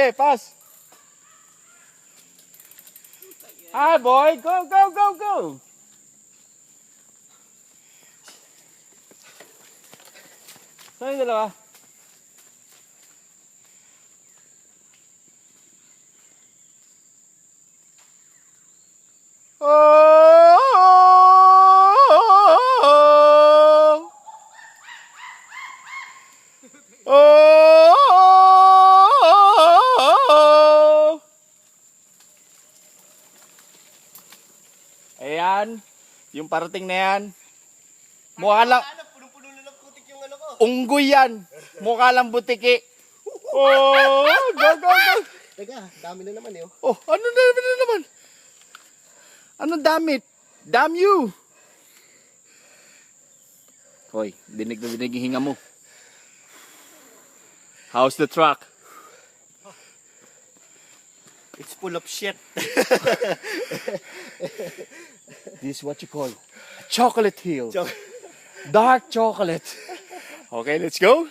Sige, pass. Hi, boy. Go, go, go, go. Saan yung dalawa? Oh! Oh! Ayan, yung parating na yan. Mukha lang, Punong-puno na ng putik yung ano ko. unggoy yan. Mukha lang butiki. Oh, go, go, go. Teka, dami na naman eh. Oh, ano na naman? Anong damit? Damn you! Hoy, dinig na dinig yung hinga mo. How's the truck? It's full of shit. This is what you call a chocolate hill. Dark chocolate. Okay, let's go.